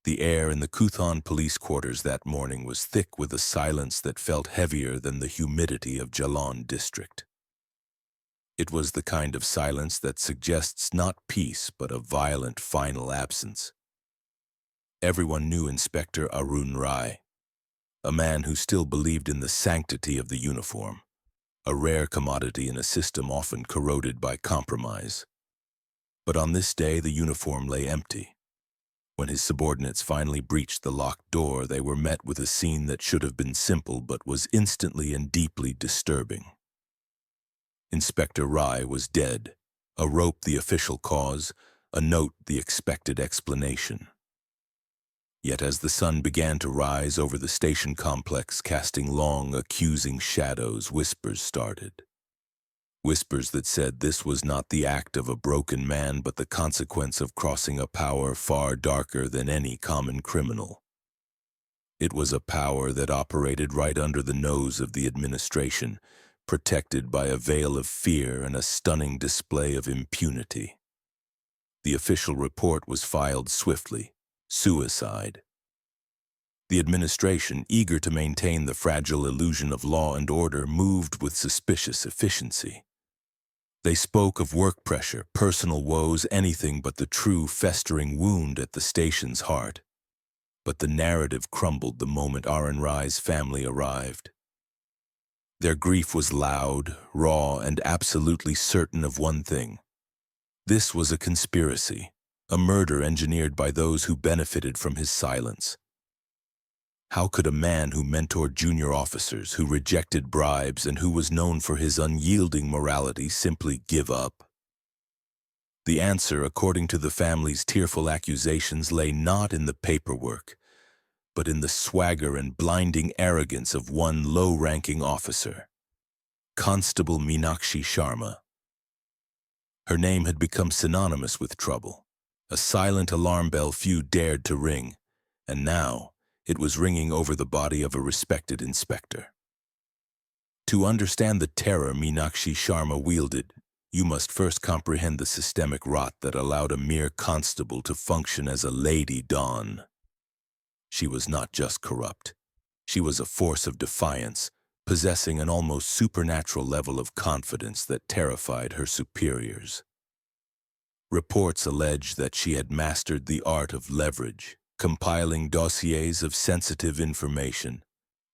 The air in the Kuthon police quarters that morning was thick with a silence that felt heavier than the humidity of Jalaun district. It was the kind of silence that suggests not peace but a violent final absence. Everyone knew Inspector Arun Rai, a man who still believed in the sanctity of the uniform, a rare commodity in a system often corroded by compromise. But on this day, the uniform lay empty. When his subordinates finally breached the locked door, they were met with a scene that should have been simple but was instantly and deeply disturbing. Inspector Rai was dead, a rope the official cause, a note the expected explanation. Yet as the sun began to rise over the station complex, casting long, accusing shadows, whispers started. Whispers that said this was not the act of a broken man, but the consequence of crossing a power far darker than any common criminal. It was a power that operated right under the nose of the administration, protected by a veil of fear and a stunning display of impunity. The official report was filed swiftly: suicide. The administration, eager to maintain the fragile illusion of law and order, moved with suspicious efficiency. They spoke of work pressure, personal woes, anything but the true festering wound at the station's heart. But the narrative crumbled the moment Arun Rai's family arrived. Their grief was loud, raw, and absolutely certain of one thing. This was a conspiracy, a murder engineered by those who benefited from his silence. How could a man who mentored junior officers, who rejected bribes, and who was known for his unyielding morality simply give up? The answer, according to the family's tearful accusations, lay not in the paperwork, but in the swagger and blinding arrogance of one low-ranking officer, Constable Meenakshi Sharma. Her name had become synonymous with trouble, a silent alarm bell few dared to ring, and now it was ringing over the body of a respected inspector. To understand the terror Meenakshi Sharma wielded, you must first comprehend the systemic rot that allowed a mere constable to function as a lady dawn. She was not just corrupt. She was a force of defiance, possessing an almost supernatural level of confidence that terrified her superiors. Reports allege that she had mastered the art of leverage, compiling dossiers of sensitive information,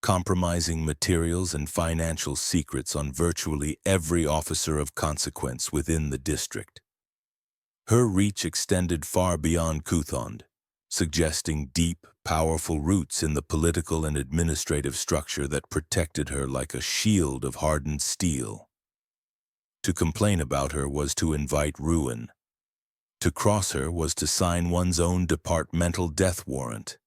compromising materials and financial secrets on virtually every officer of consequence within the district. Her reach extended far beyond Kuthon, suggesting deep, powerful roots in the political and administrative structure that protected her like a shield of hardened steel. To complain about her was to invite ruin. To cross her was to sign one's own departmental death warrant.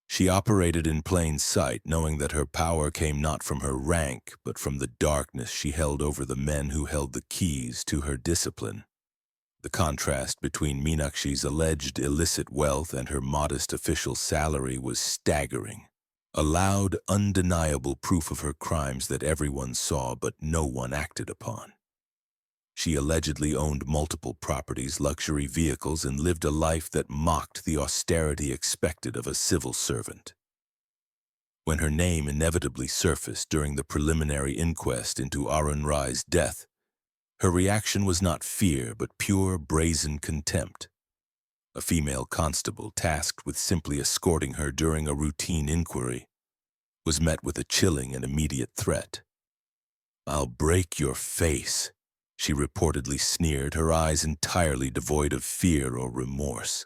She operated in plain sight, knowing that her power came not from her rank, but from the darkness she held over the men who held the keys to her discipline. The contrast between Meenakshi's alleged illicit wealth and her modest official salary was staggering, a loud, undeniable proof of her crimes that everyone saw but no one acted upon. She allegedly owned multiple properties, luxury vehicles, and lived a life that mocked the austerity expected of a civil servant. When her name inevitably surfaced during the preliminary inquest into Arun Rai's death, her reaction was not fear but pure, brazen contempt. A female constable tasked with simply escorting her during a routine inquiry was met with a chilling and immediate threat. "I'll break your face," she reportedly sneered, her eyes entirely devoid of fear or remorse.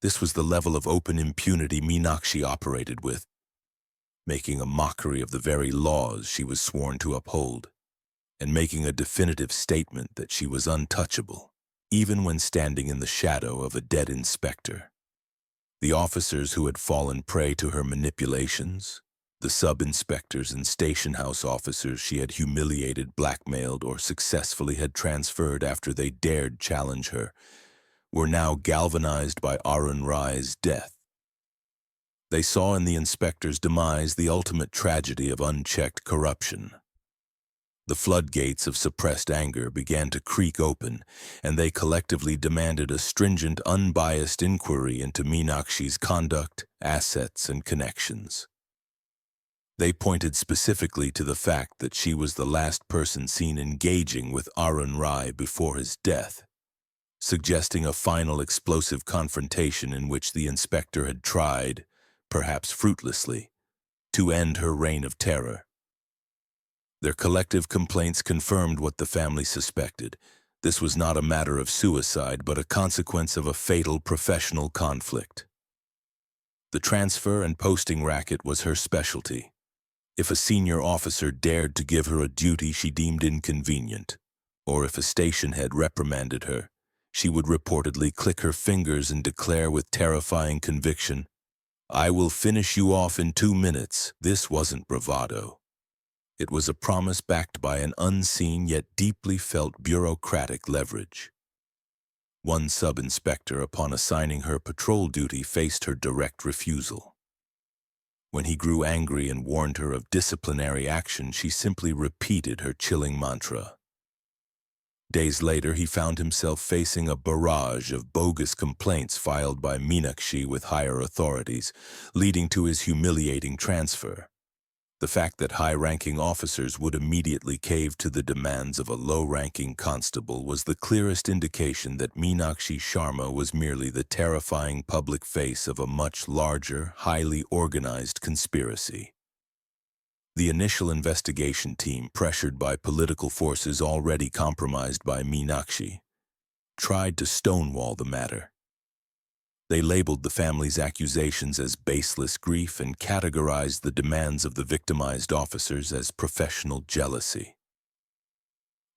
This was the level of open impunity Meenakshi operated with, making a mockery of the very laws she was sworn to uphold, and making a definitive statement that she was untouchable, even when standing in the shadow of a dead inspector. The officers who had fallen prey to her manipulations, the sub-inspectors and station house officers she had humiliated, blackmailed, or successfully had transferred after they dared challenge her, were now galvanized by Arun Rai's death. They saw in the inspector's demise the ultimate tragedy of unchecked corruption. The floodgates of suppressed anger began to creak open, and they collectively demanded a stringent, unbiased inquiry into Meenakshi's conduct, assets, and connections. They pointed specifically to the fact that she was the last person seen engaging with Arun before his death, suggesting a final explosive confrontation in which the inspector had tried, perhaps fruitlessly, to end her reign of terror. Their collective complaints confirmed what the family suspected. This was not a matter of suicide, but a consequence of a fatal professional conflict. The transfer and posting racket was her specialty. If a senior officer dared to give her a duty she deemed inconvenient, or if a station head reprimanded her, she would reportedly click her fingers and declare with terrifying conviction, "I will finish you off in 2 minutes." This wasn't bravado. It was a promise backed by an unseen yet deeply felt bureaucratic leverage. One sub-inspector, upon assigning her patrol duty, faced her direct refusal. When he grew angry and warned her of disciplinary action, she simply repeated her chilling mantra. Days later, he found himself facing a barrage of bogus complaints filed by Minakshi with higher authorities, leading to his humiliating transfer. The fact that high-ranking officers would immediately cave to the demands of a low-ranking constable was the clearest indication that Meenakshi Sharma was merely the terrifying public face of a much larger, highly organized conspiracy. The initial investigation team, pressured by political forces already compromised by Meenakshi, tried to stonewall the matter. They labeled the family's accusations as baseless grief and categorized the demands of the victimized officers as professional jealousy.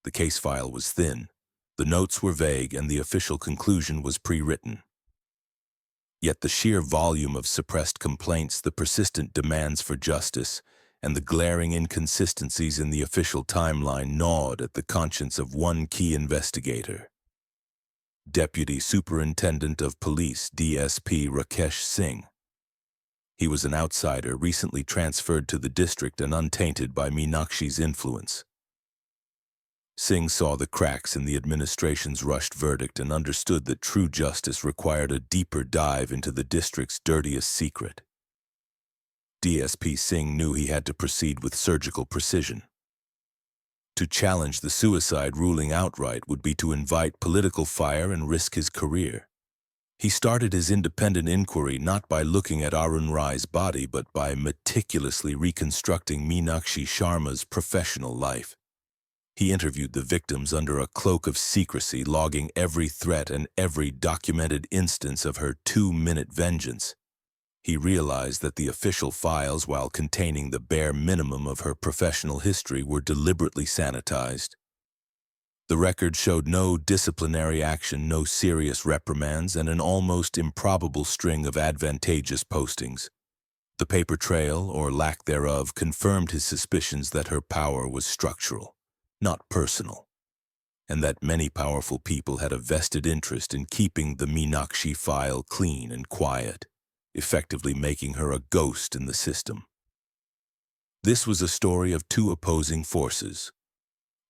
The case file was thin, the notes were vague, and the official conclusion was pre-written. Yet the sheer volume of suppressed complaints, the persistent demands for justice, and the glaring inconsistencies in the official timeline gnawed at the conscience of one key investigator. Deputy Superintendent of Police DSP Rakesh Singh. He was an outsider recently transferred to the district and untainted by Meenakshi's influence. Singh saw the cracks in the administration's rushed verdict and understood that true justice required a deeper dive into the district's dirtiest secret. DSP Singh knew he had to proceed with surgical precision. To challenge the suicide ruling outright would be to invite political fire and risk his career. He started his independent inquiry not by looking at Arun Rai's body, but by meticulously reconstructing Meenakshi Sharma's professional life. He interviewed the victims under a cloak of secrecy, logging every threat and every documented instance of her 2-minute vengeance. He realized that the official files, while containing the bare minimum of her professional history, were deliberately sanitized. The record showed no disciplinary action, no serious reprimands, and an almost improbable string of advantageous postings. The paper trail, or lack thereof, confirmed his suspicions that her power was structural, not personal, and that many powerful people had a vested interest in keeping the Meenakshi file clean and quiet, effectively making her a ghost in the system. This was a story of two opposing forces: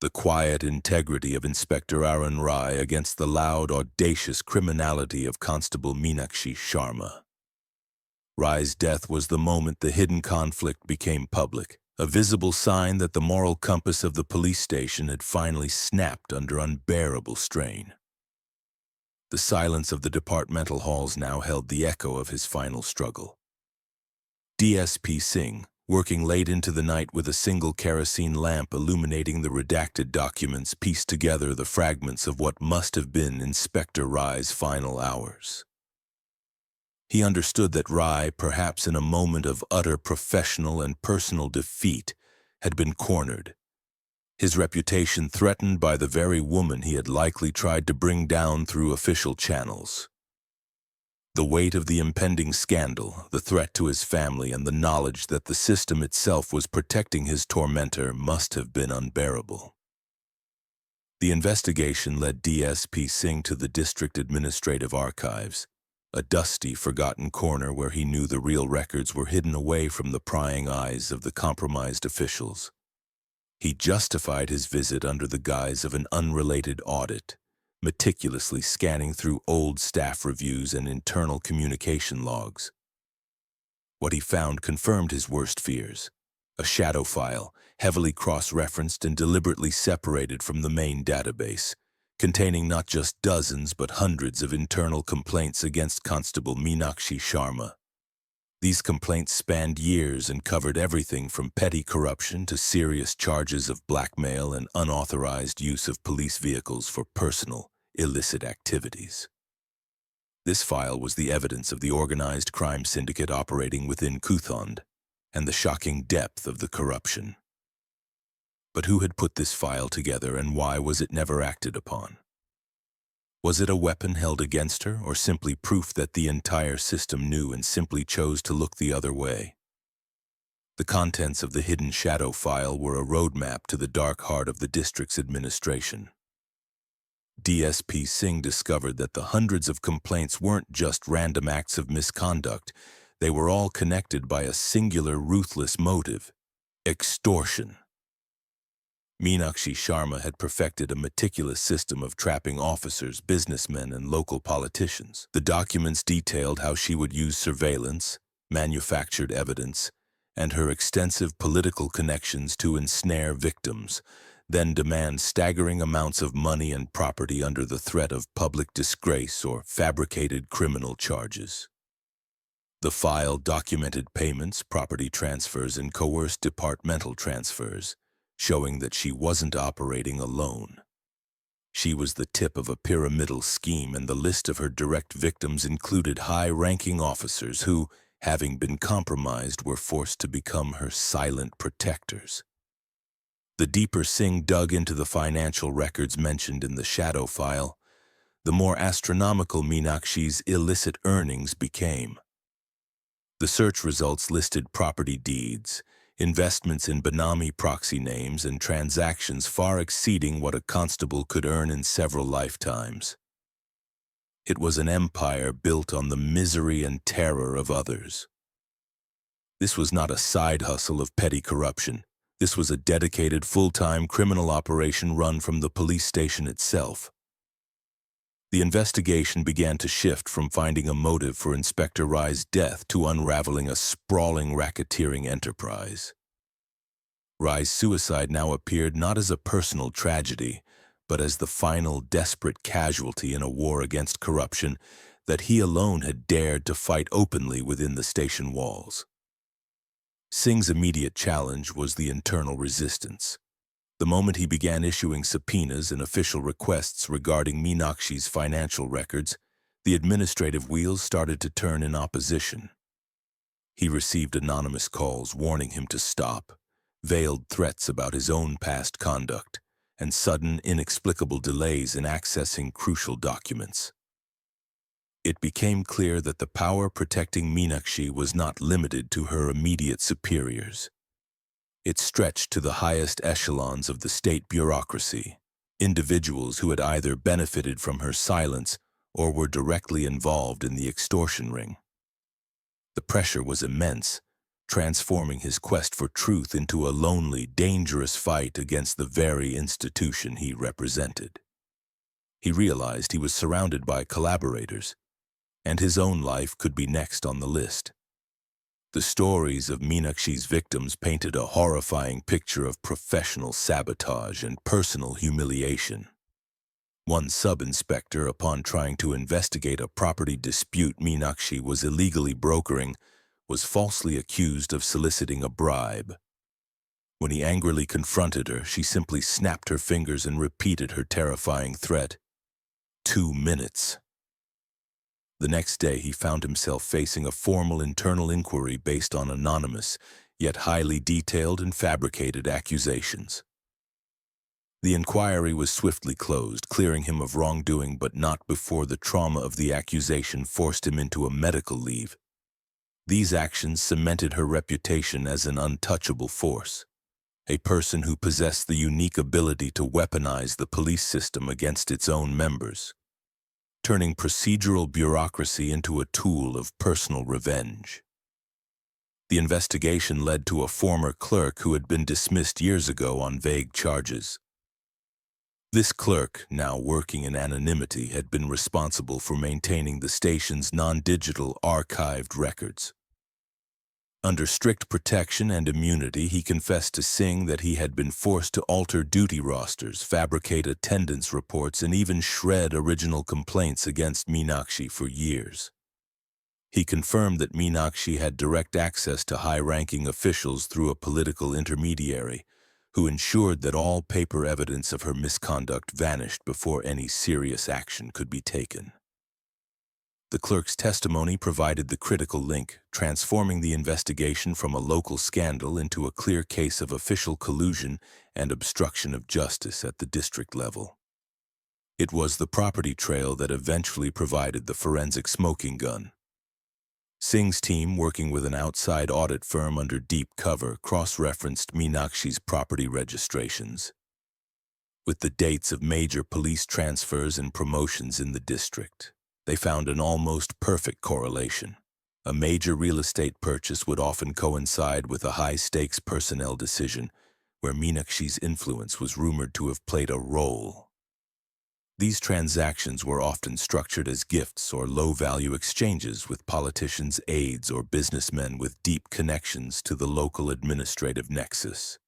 the quiet integrity of Inspector Arun Rai against the loud, audacious criminality of Constable Meenakshi Sharma. Rai's death was the moment the hidden conflict became public, a visible sign that the moral compass of the police station had finally snapped under unbearable strain. The silence of the departmental halls now held the echo of his final struggle. DSP Singh, working late into the night with a single kerosene lamp illuminating the redacted documents, pieced together the fragments of what must have been Inspector Rai's final hours. He understood that Rai, perhaps in a moment of utter professional and personal defeat, had been cornered, his reputation threatened by the very woman he had likely tried to bring down through official channels. The weight of the impending scandal, the threat to his family, and the knowledge that the system itself was protecting his tormentor must have been unbearable. The investigation led DSP Singh to the District Administrative Archives, a dusty, forgotten corner where he knew the real records were hidden away from the prying eyes of the compromised officials. He justified his visit under the guise of an unrelated audit, meticulously scanning through old staff reviews and internal communication logs. What he found confirmed his worst fears. A shadow file, heavily cross-referenced and deliberately separated from the main database, containing not just dozens but hundreds of internal complaints against Constable Meenakshi Sharma. These complaints spanned years and covered everything from petty corruption to serious charges of blackmail and unauthorized use of police vehicles for personal, illicit activities. This file was the evidence of the organized crime syndicate operating within Kuthond and the shocking depth of the corruption. But who had put this file together and why was it never acted upon? Was it a weapon held against her, or simply proof that the entire system knew and simply chose to look the other way? The contents of the hidden shadow file were a roadmap to the dark heart of the district's administration. DSP Singh discovered that the hundreds of complaints weren't just random acts of misconduct, they were all connected by a singular ruthless motive: extortion. Meenakshi Sharma had perfected a meticulous system of trapping officers, businessmen, and local politicians. The documents detailed how she would use surveillance, manufactured evidence, and her extensive political connections to ensnare victims, then demand staggering amounts of money and property under the threat of public disgrace or fabricated criminal charges. The file documented payments, property transfers, and coerced departmental transfers, showing that she wasn't operating alone. She was the tip of a pyramidal scheme, and the list of her direct victims included high-ranking officers who, having been compromised, were forced to become her silent protectors. The deeper Singh dug into the financial records mentioned in the shadow file, the more astronomical Meenakshi's illicit earnings became. The search results listed property deeds, investments in Benami proxy names, and transactions far exceeding what a constable could earn in several lifetimes. It was an empire built on the misery and terror of others. This was not a side hustle of petty corruption. This was a dedicated, full-time criminal operation run from the police station itself. The investigation began to shift from finding a motive for Inspector Rai's death to unraveling a sprawling racketeering enterprise. Rai's suicide now appeared not as a personal tragedy, but as the final desperate casualty in a war against corruption that he alone had dared to fight openly within the station walls. Singh's immediate challenge was the internal resistance. The moment he began issuing subpoenas and official requests regarding Meenakshi's financial records, the administrative wheels started to turn in opposition. He received anonymous calls warning him to stop, veiled threats about his own past conduct, and sudden, inexplicable delays in accessing crucial documents. It became clear that the power protecting Meenakshi was not limited to her immediate superiors. It stretched to the highest echelons of the state bureaucracy, individuals who had either benefited from her silence or were directly involved in the extortion ring. The pressure was immense, transforming his quest for truth into a lonely, dangerous fight against the very institution he represented. He realized he was surrounded by collaborators, and his own life could be next on the list. The stories of Meenakshi's victims painted a horrifying picture of professional sabotage and personal humiliation. One sub-inspector, upon trying to investigate a property dispute Meenakshi was illegally brokering, was falsely accused of soliciting a bribe. When he angrily confronted her, she simply snapped her fingers and repeated her terrifying threat: 2 minutes. The next day, he found himself facing a formal internal inquiry based on anonymous, yet highly detailed and fabricated accusations. The inquiry was swiftly closed, clearing him of wrongdoing, but not before the trauma of the accusation forced him into a medical leave. These actions cemented her reputation as an untouchable force, a person who possessed the unique ability to weaponize the police system against its own members, turning procedural bureaucracy into a tool of personal revenge. The investigation led to a former clerk who had been dismissed years ago on vague charges. This clerk, now working in anonymity, had been responsible for maintaining the station's non-digital archived records. Under strict protection and immunity, he confessed to Singh that he had been forced to alter duty rosters, fabricate attendance reports, and even shred original complaints against Meenakshi for years. He confirmed that Meenakshi had direct access to high-ranking officials through a political intermediary, who ensured that all paper evidence of her misconduct vanished before any serious action could be taken. The clerk's testimony provided the critical link, transforming the investigation from a local scandal into a clear case of official collusion and obstruction of justice at the district level. It was the property trail that eventually provided the forensic smoking gun. Singh's team, working with an outside audit firm under deep cover, cross-referenced Meenakshi's property registrations with the dates of major police transfers and promotions in the district. They found an almost perfect correlation. A major real estate purchase would often coincide with a high-stakes personnel decision, where Meenakshi's influence was rumored to have played a role. These transactions were often structured as gifts or low-value exchanges with politicians' aides or businessmen with deep connections to the local administrative nexus.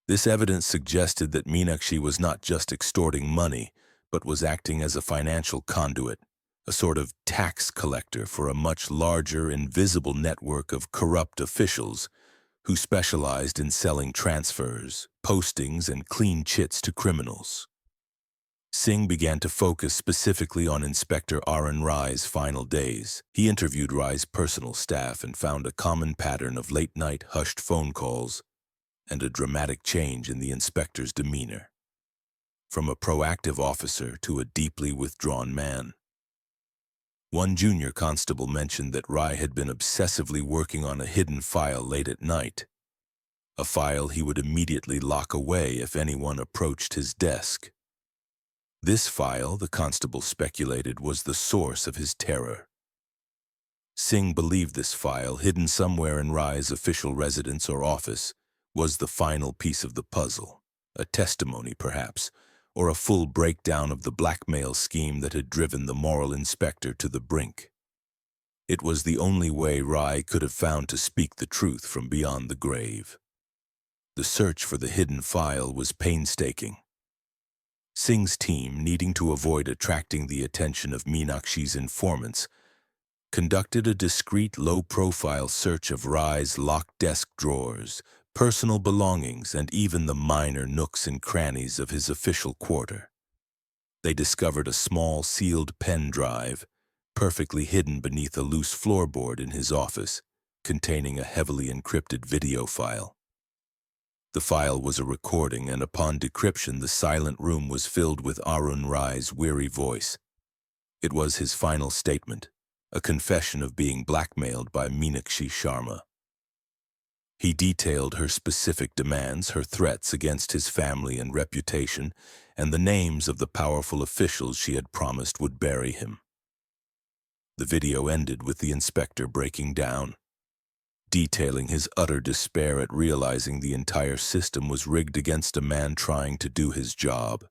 This evidence suggested that Meenakshi was not just extorting money, but was acting as a financial conduit, a sort of tax collector for a much larger, invisible network of corrupt officials who specialized in selling transfers, postings, and clean chits to criminals. Singh began to focus specifically on Inspector Arun Rai's final days. He interviewed Rai's personal staff and found a common pattern of late-night hushed phone calls and a dramatic change in the inspector's demeanor, from a proactive officer to a deeply withdrawn man. One junior constable mentioned that Rai had been obsessively working on a hidden file late at night, a file he would immediately lock away if anyone approached his desk. This file, the constable speculated, was the source of his terror. Singh believed this file, hidden somewhere in Rai's official residence or office, was the final piece of the puzzle, a testimony perhaps, or a full breakdown of the blackmail scheme that had driven the moral inspector to the brink. It was the only way Rai could have found to speak the truth from beyond the grave. The search for the hidden file was painstaking. Singh's team, needing to avoid attracting the attention of Meenakshi's informants, conducted a discreet, low-profile search of Rai's locked desk drawers, personal belongings, and even the minor nooks and crannies of his official quarter. They discovered a small, sealed pen drive, perfectly hidden beneath a loose floorboard in his office, containing a heavily encrypted video file. The file was a recording, and upon decryption, the silent room was filled with Arun Rai's weary voice. It was his final statement, a confession of being blackmailed by Meenakshi Sharma. He detailed her specific demands, her threats against his family and reputation, and the names of the powerful officials she had promised would bury him. The video ended with the inspector breaking down, detailing his utter despair at realizing the entire system was rigged against a man trying to do his job.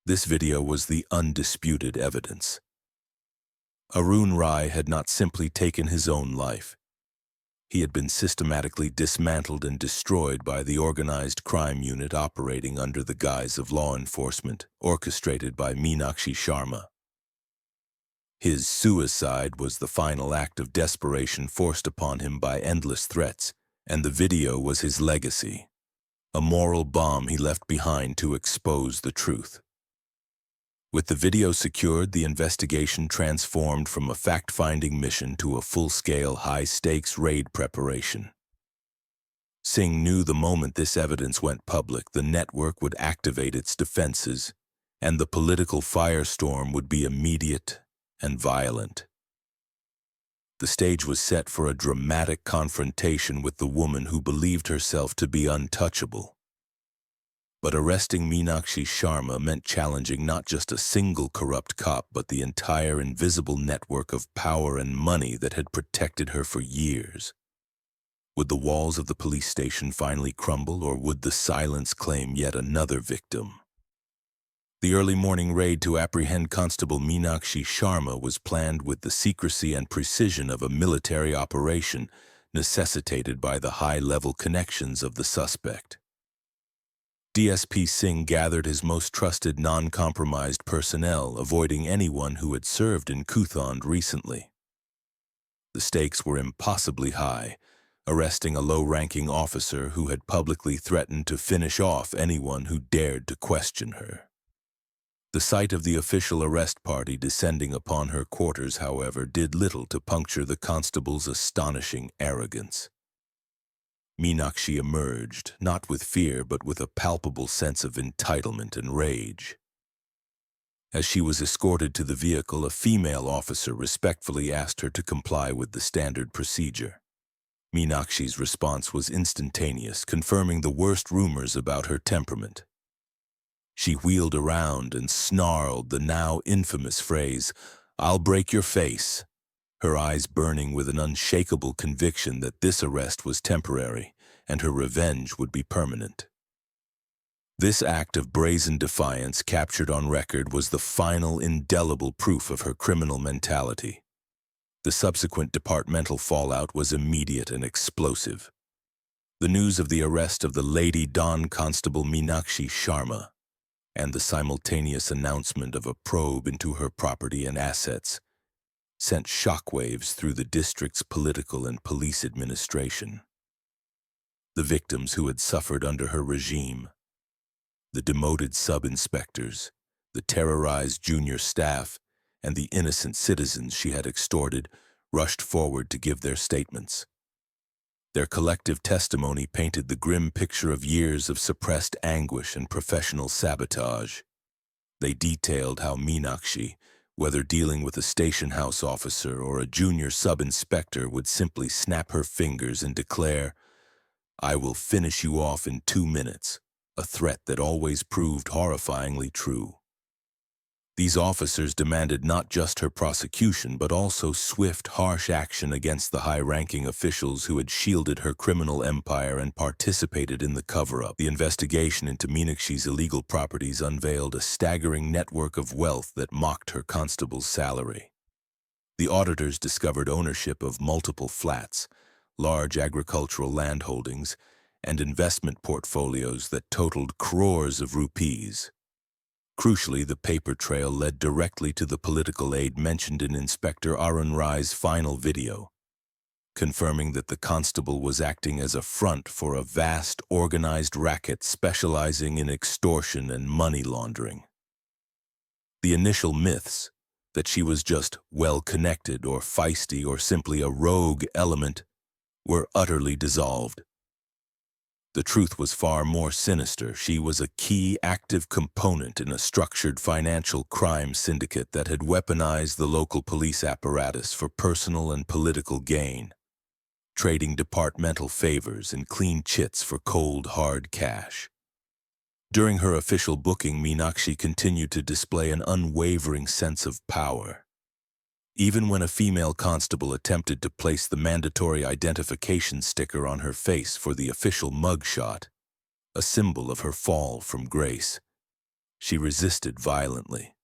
This video was the undisputed evidence. Arun Rai had not simply taken his own life. He had been systematically dismantled and destroyed by the organized crime unit operating under the guise of law enforcement, orchestrated by Meenakshi Sharma. His suicide was the final act of desperation forced upon him by endless threats, and the video was his legacy, a moral bomb he left behind to expose the truth. With the video secured, the investigation transformed from a fact-finding mission to a full-scale, high-stakes raid preparation. Singh knew the moment this evidence went public, the network would activate its defenses, and the political firestorm would be immediate and violent. The stage was set for a dramatic confrontation with the woman who believed herself to be untouchable. But arresting Meenakshi Sharma meant challenging not just a single corrupt cop, but the entire invisible network of power and money that had protected her for years. Would the walls of the police station finally crumble, or would the silence claim yet another victim? The early morning raid to apprehend Constable Meenakshi Sharma was planned with the secrecy and precision of a military operation necessitated by the high-level connections of the suspect. DSP Singh gathered his most trusted non-compromised personnel, avoiding anyone who had served in Kuthand recently. The stakes were impossibly high, arresting a low-ranking officer who had publicly threatened to finish off anyone who dared to question her. The sight of the official arrest party descending upon her quarters, however, did little to puncture the constable's astonishing arrogance. Meenakshi emerged, not with fear but with a palpable sense of entitlement and rage. As she was escorted to the vehicle, a female officer respectfully asked her to comply with the standard procedure. Meenakshi's response was instantaneous, confirming the worst rumors about her temperament. She wheeled around and snarled the now infamous phrase, "I'll break your face," her eyes burning with an unshakable conviction that this arrest was temporary and her revenge would be permanent. This act of brazen defiance captured on record was the final indelible proof of her criminal mentality. The subsequent departmental fallout was immediate and explosive. The news of the arrest of the Lady Don Constable Minakshi Sharma and the simultaneous announcement of a probe into her property and assets sent shockwaves through the district's political and police administration. The victims who had suffered under her regime, the demoted sub-inspectors, the terrorized junior staff, and the innocent citizens she had extorted, rushed forward to give their statements. Their collective testimony painted the grim picture of years of suppressed anguish and professional sabotage. They detailed how Meenakshi, whether dealing with a station house officer or a junior sub-inspector, would simply snap her fingers and declare, "I will finish you off in 2 minutes," a threat that always proved horrifyingly true. These officers demanded not just her prosecution, but also swift, harsh action against the high-ranking officials who had shielded her criminal empire and participated in the cover-up. The investigation into Meenakshi's illegal properties unveiled a staggering network of wealth that mocked her constable's salary. The auditors discovered ownership of multiple flats, large agricultural landholdings, and investment portfolios that totaled crores of rupees. Crucially, the paper trail led directly to the political aid mentioned in Inspector Arun Rai's final video, confirming that the constable was acting as a front for a vast, organized racket specializing in extortion and money laundering. The initial myths, that she was just well-connected or feisty or simply a rogue element, were utterly dissolved. The truth was far more sinister. She was a key active component in a structured financial crime syndicate that had weaponized the local police apparatus for personal and political gain, trading departmental favors and clean chits for cold, hard cash. During her official booking, Meenakshi continued to display an unwavering sense of power. Even when a female constable attempted to place the mandatory identification sticker on her face for the official mugshot, a symbol of her fall from grace, she resisted violently.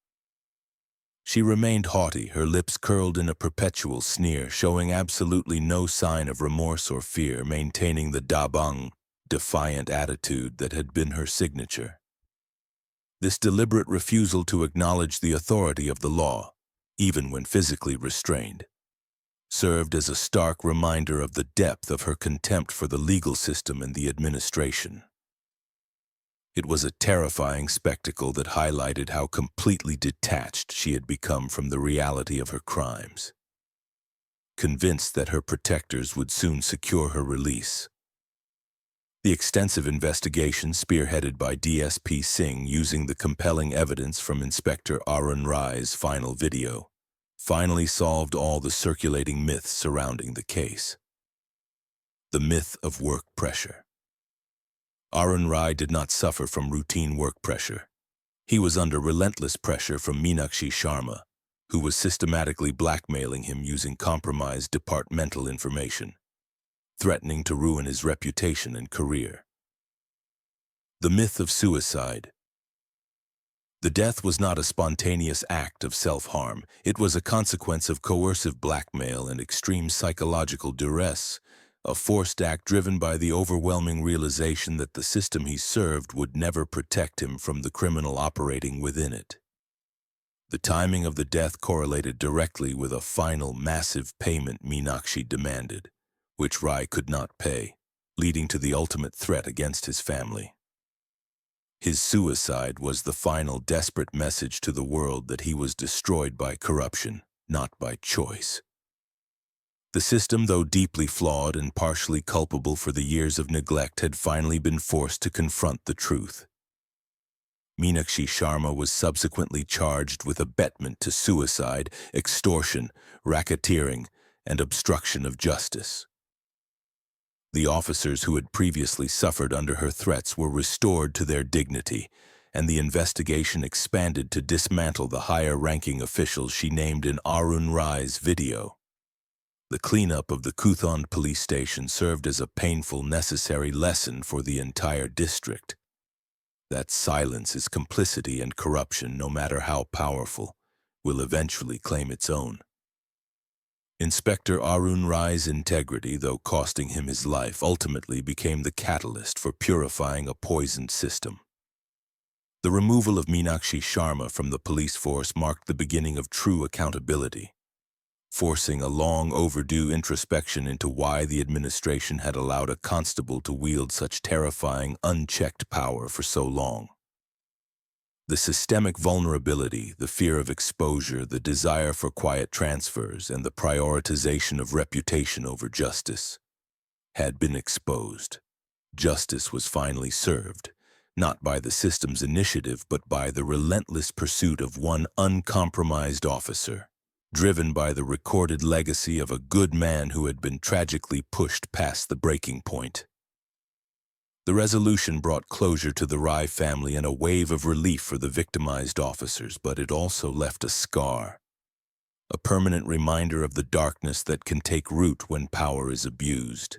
She remained haughty, her lips curled in a perpetual sneer, showing absolutely no sign of remorse or fear, maintaining the dabang, defiant attitude that had been her signature. This deliberate refusal to acknowledge the authority of the law, even when physically restrained, served as a stark reminder of the depth of her contempt for the legal system and the administration. It was a terrifying spectacle that highlighted how completely detached she had become from the reality of her crimes. Convinced that her protectors would soon secure her release, the extensive investigation spearheaded by DSP Singh using the compelling evidence from Inspector Arun Rai's final video finally solved all the circulating myths surrounding the case. The myth of work pressure. Arun Rai did not suffer from routine work pressure. He was under relentless pressure from Meenakshi Sharma, who was systematically blackmailing him using compromised departmental information. threatening to ruin his reputation and career. The myth of suicide. The death was not a spontaneous act of self-harm. It was a consequence of coercive blackmail and extreme psychological duress, a forced act driven by the overwhelming realization that the system he served would never protect him from the criminal operating within it. The timing of the death correlated directly with a final massive payment Meenakshi demanded, which Rai could not pay, leading to the ultimate threat against his family. His suicide was the final desperate message to the world that he was destroyed by corruption, not by choice. The system, though deeply flawed and partially culpable for the years of neglect, had finally been forced to confront the truth. Meenakshi Sharma was subsequently charged with abetment to suicide, extortion, racketeering, and obstruction of justice. The officers who had previously suffered under her threats were restored to their dignity, and the investigation expanded to dismantle the higher-ranking officials she named in Arun Rai's video. The cleanup of the Kuthon police station served as a painful, necessary lesson for the entire district. That silence is complicity, and corruption, no matter how powerful, will eventually claim its own. Inspector Arun Rai's integrity, though costing him his life, ultimately became the catalyst for purifying a poisoned system. The removal of Meenakshi Sharma from the police force marked the beginning of true accountability, forcing a long overdue introspection into why the administration had allowed a constable to wield such terrifying, unchecked power for so long. The systemic vulnerability, the fear of exposure, the desire for quiet transfers, and the prioritization of reputation over justice had been exposed. Justice was finally served, not by the system's initiative, but by the relentless pursuit of one uncompromised officer, driven by the recorded legacy of a good man who had been tragically pushed past the breaking point. The resolution brought closure to the Rai family and a wave of relief for the victimized officers, but it also left a scar, a permanent reminder of the darkness that can take root when power is abused.